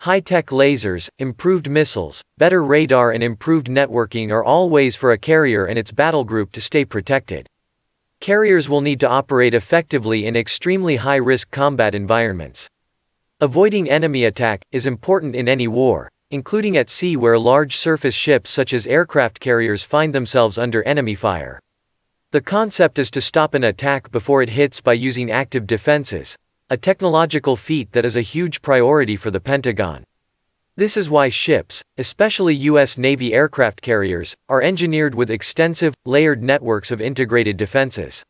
High-tech lasers, improved missiles, better radar and improved networking are all ways for a carrier and its battle group to stay protected. Carriers will need to operate effectively in extremely high-risk combat environments. Avoiding enemy attack is important in any war, including at sea where large surface ships such as aircraft carriers find themselves under enemy fire. The concept is to stop an attack before it hits by using active defenses, a technological feat that is a huge priority for the Pentagon. This is why ships, especially U.S. Navy aircraft carriers, are engineered with extensive, layered networks of integrated defenses.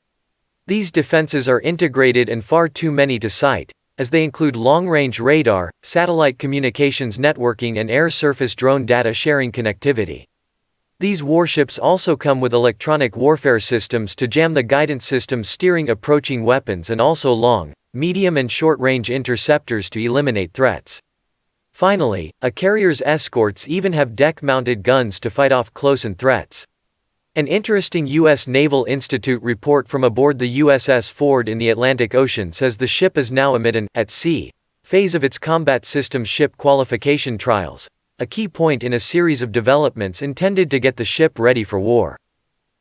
These defenses are integrated and far too many to cite, as they include long-range radar, satellite communications networking and air-surface drone data sharing connectivity. These warships also come with electronic warfare systems to jam the guidance systems steering approaching weapons and also long, medium and short-range interceptors to eliminate threats. Finally, a carrier's escorts even have deck-mounted guns to fight off close-in threats. An interesting U.S. Naval Institute report from aboard the USS Ford in the Atlantic Ocean says the ship is now amid an at sea phase of its combat systems ship qualification trials, a key point in a series of developments intended to get the ship ready for war.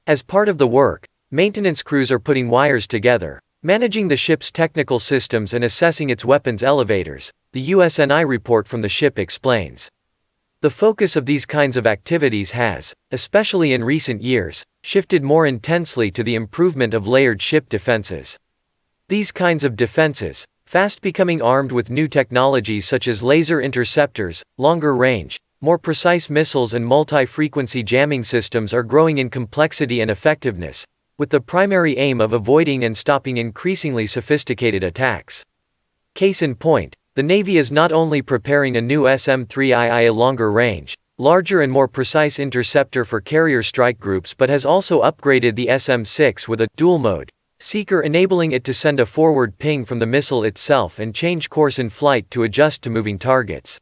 As part of the work, maintenance crews are putting wires together, managing the ship's technical systems and assessing its weapons elevators, the USNI report from the ship explains. The focus of these kinds of activities has, especially in recent years, shifted more intensely to the improvement of layered ship defenses. These kinds of defenses, fast becoming armed with new technologies such as laser interceptors, longer range, more precise missiles and multi-frequency jamming systems are growing in complexity and effectiveness, with the primary aim of avoiding and stopping increasingly sophisticated attacks. Case in point, the Navy is not only preparing a new SM-3II, a longer range, larger and more precise interceptor for carrier strike groups, but has also upgraded the SM-6 with a dual-mode seeker, enabling it to send a forward ping from the missile itself and change course in flight to adjust to moving targets.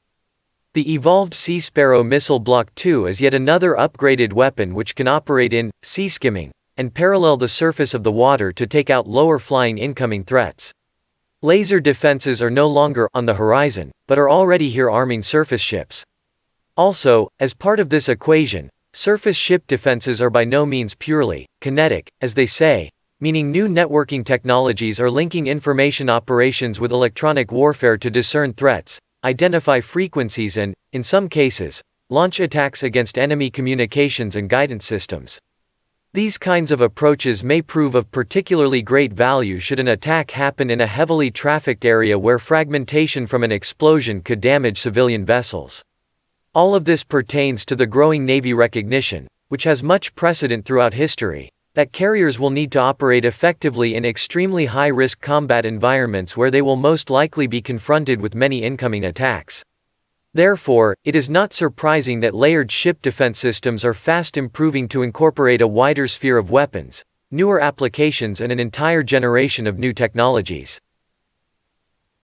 The evolved Sea Sparrow Missile Block II is yet another upgraded weapon which can operate in sea skimming and parallel the surface of the water to take out lower-flying incoming threats. Laser defenses are no longer on the horizon, but are already here arming surface ships. Also, as part of this equation, surface ship defenses are by no means purely kinetic, as they say, meaning new networking technologies are linking information operations with electronic warfare to discern threats, identify frequencies and, in some cases, launch attacks against enemy communications and guidance systems. These kinds of approaches may prove of particularly great value should an attack happen in a heavily trafficked area where fragmentation from an explosion could damage civilian vessels. All of this pertains to the growing Navy recognition, which has much precedent throughout history, that carriers will need to operate effectively in extremely high-risk combat environments where they will most likely be confronted with many incoming attacks. Therefore, it is not surprising that layered ship defense systems are fast improving to incorporate a wider sphere of weapons, newer applications and an entire generation of new technologies.